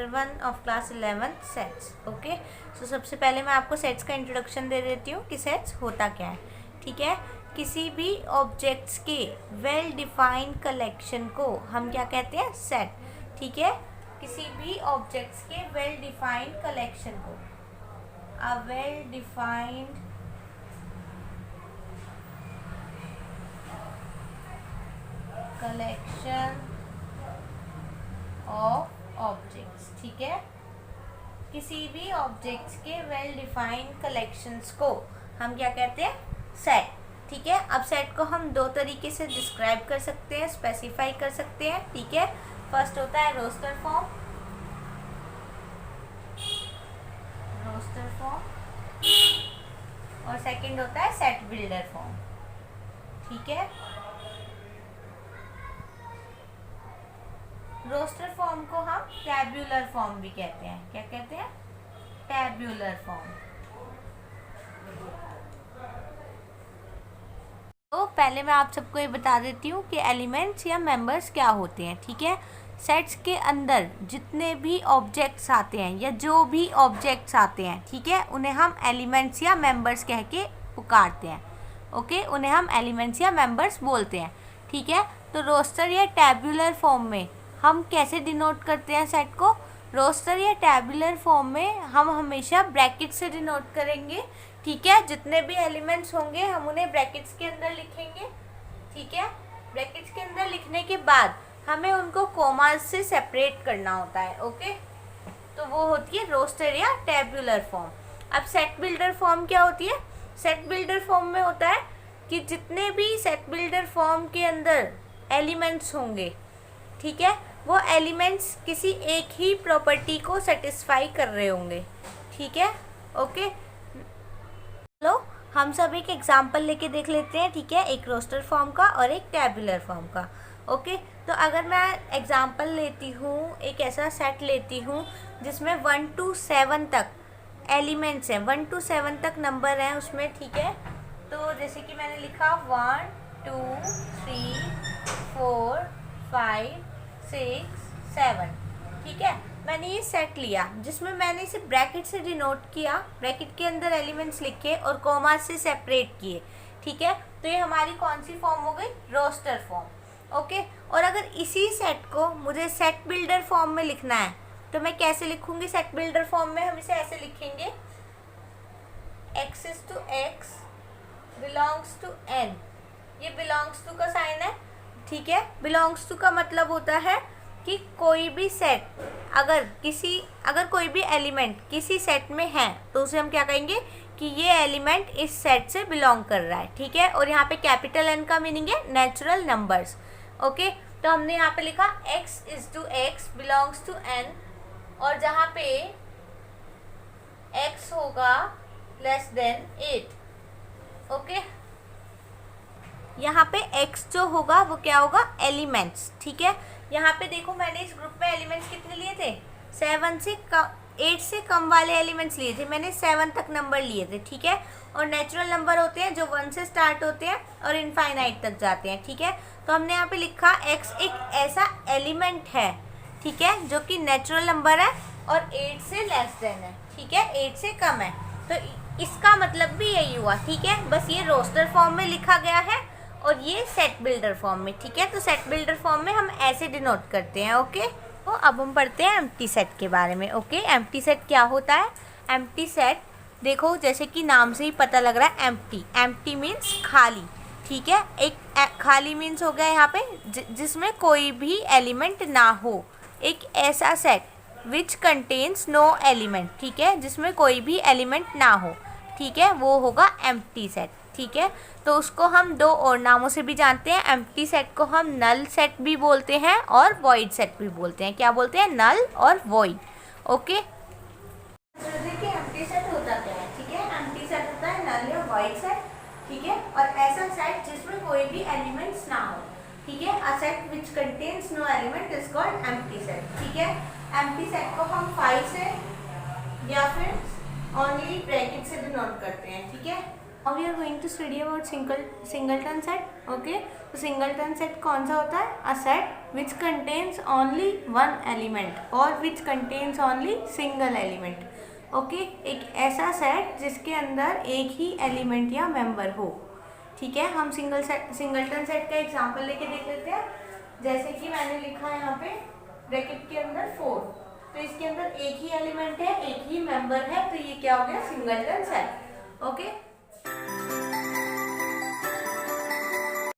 Chapter 1 of class 11 sets. Okay, so सबसे पहले मैं आपको सेट्स का इंट्रोडक्शन दे देती हूँ कि सेट्स होता क्या है। ठीक है, किसी भी ऑब्जेक्ट्स के वेल डिफाइंड कलेक्शन को हम क्या कहते हैं? सेट। ठीक है, किसी भी ऑब्जेक्ट्स के वेल डिफाइंड कलेक्शन को, a well defined collection of objects. ठीक है, किसी भी ऑब्जेक्ट्स के वेल डिफाइंड कलेक्शंस को हम क्या कहते हैं? सेट। ठीक है, अब सेट को हम दो तरीके से डिस्क्राइब कर सकते हैं, स्पेसिफाई कर सकते हैं। ठीक है, फर्स्ट होता है रोस्टर फॉर्म, और सेकंड होता है सेट बिल्डर फॉर्म। ठीक है, रोस्टर फॉर्म को हम टैब्यूलर फॉर्म भी कहते हैं। क्या कहते हैं? Tabular form. तो पहले मैं आप सबको ये बता देती हूँ कि एलिमेंट्स या मेंबर्स क्या होते हैं। ठीक है, सेट्स के अंदर जितने भी ऑब्जेक्ट्स आते हैं या जो भी ऑब्जेक्ट्स आते हैं, ठीक है, उन्हें हम एलिमेंट्स या मेंबर्स कह के पुकारते हैं। ओके, उन्हें हम एलिमेंट्स या मेंबर्स बोलते हैं। ठीक है, तो रोस्टर या टैब्यूलर फॉर्म में हम कैसे डिनोट करते हैं सेट को? रोस्टर या टैब्यूलर फॉर्म में हम हमेशा ब्रैकेट से डिनोट करेंगे। ठीक है, जितने भी एलिमेंट्स होंगे हम उन्हें ब्रैकेट्स के अंदर लिखेंगे। ठीक है, ब्रैकेट्स के अंदर लिखने के बाद हमें उनको कोमास से सेपरेट करना होता है। ओके, तो वो होती है रोस्टर या टैब्यूलर फॉर्म। अब सेट बिल्डर फॉर्म क्या होती है? सेट बिल्डर फॉर्म में होता है कि जितने भी सेट बिल्डर फॉर्म के अंदर एलिमेंट्स होंगे, ठीक है, वो एलिमेंट्स किसी एक ही प्रॉपर्टी को सेटिस्फाई कर रहे होंगे। ठीक है, ओके, चलो हम सब एक एग्जांपल लेके देख लेते हैं। ठीक है, एक रोस्टर फॉर्म का और एक टैब्यूलर फॉर्म का। ओके, तो अगर मैं एग्जांपल लेती हूँ, एक ऐसा सेट लेती हूँ जिसमें 1 to 7 तक एलिमेंट्स हैं, 1 to 7 तक नंबर हैं उसमें। ठीक है, तो जैसे कि मैंने लिखा 1 2 3 4 5 6 7। ठीक है, मैंने ये सेट लिया जिसमें मैंने इसे ब्रैकेट से डिनोट किया, ब्रैकेट के अंदर एलिमेंट्स लिखे और कॉमा से सेपरेट किए। ठीक है, तो ये हमारी कौन सी फॉर्म हो गई? Roster form. ओके, और अगर इसी सेट को मुझे सेट बिल्डर फॉर्म में लिखना है तो मैं कैसे लिखूंगी? सेट बिल्डर फॉर्म में हम इसे ऐसे लिखेंगे, x is to x belongs to N. ये बिलोंग्स टू का साइन है। ठीक है, बिलोंग्स टू का मतलब होता है कि कोई भी सेट, अगर कोई भी एलिमेंट किसी सेट में है तो उसे हम क्या कहेंगे कि ये एलिमेंट इस सेट से बिलोंग कर रहा है। ठीक है, और यहाँ पे कैपिटल एन का मीनिंग है नेचुरल नंबर्स। ओके, तो हमने यहाँ पे लिखा x is to x belongs to n, और जहाँ पे x होगा लेस देन 8। ओके, यहाँ पे x जो होगा वो क्या होगा? एलिमेंट्स। ठीक है, यहाँ पे देखो मैंने इस ग्रुप में एलिमेंट्स कितने लिए थे? 8 से कम वाले एलिमेंट्स लिए थे मैंने, 7 तक नंबर लिए थे। ठीक है, और नेचुरल नंबर होते हैं जो 1 से स्टार्ट होते हैं और इनफाइनाइट तक जाते हैं। ठीक है, तो हमने यहाँ पे लिखा x एक ऐसा एलिमेंट है, ठीक है, जो कि नेचुरल नंबर है और 8 से लेस देन है। ठीक है, 8 से कम है, तो इसका मतलब भी यही हुआ। ठीक है, बस ये रोस्टर फॉर्म में लिखा गया है और ये सेट बिल्डर फॉर्म में। ठीक है, तो सेट बिल्डर फॉर्म में हम ऐसे डिनोट करते हैं। ओके, तो अब हम पढ़ते हैं एम्प्टी सेट के बारे में। ओके, एम्प्टी सेट क्या होता है? एम्प्टी सेट देखो जैसे कि नाम से ही पता लग रहा है, एम्प्टी। एम्प्टी मीन्स खाली। ठीक है, एक खाली मीन्स हो गया यहाँ पे जिसमें कोई भी एलिमेंट ना हो, एक ऐसा set which contains no element. ठीक है, जिसमें कोई भी एलिमेंट ना हो, ठीक है, वो होगा एम्प्टी सेट। ठीक है, तो उसको हम दो और नामों से भी जानते हैं। एम्प्टी सेट को हम नल सेट भी बोलते हैं और वॉइड सेट भी बोलते हैं। क्या बोलते हैं? नल और वॉइड। ओके, देखिए एम्प्टी सेट होता क्या है। ठीक है, एम्प्टी सेट होता है नल या वॉइड सेट। ठीक है, और ऐसा सेट जिसमें कोई भी एलिमेंट्स ना हो। ठीक है, a set which contains no element is called empty set. ठीक है, एम्प्टी सेट को हम 5 से या फिर ओनली ब्रैकेट से डिनोट करते हैं। ठीक है, now we are going to study about singleton set. Okay, तो सिंगलटन सेट कौन सा होता है? A set which contains only one element और which contains only single element. Okay, एक ऐसा सेट जिसके अंदर एक ही एलिमेंट या मेंबर हो. ठीक है, हम सिंगलटन सेट का एग्जांपल लेके देख लेते हैं. जैसे कि मैंने लिखा है यहाँ पे ब्रैकेट के अंदर 4, तो इसके अंदर एक ही एलिमेंट है, एक ही मेंबर है, तो ये क्या हो गया? Singleton set. ओके.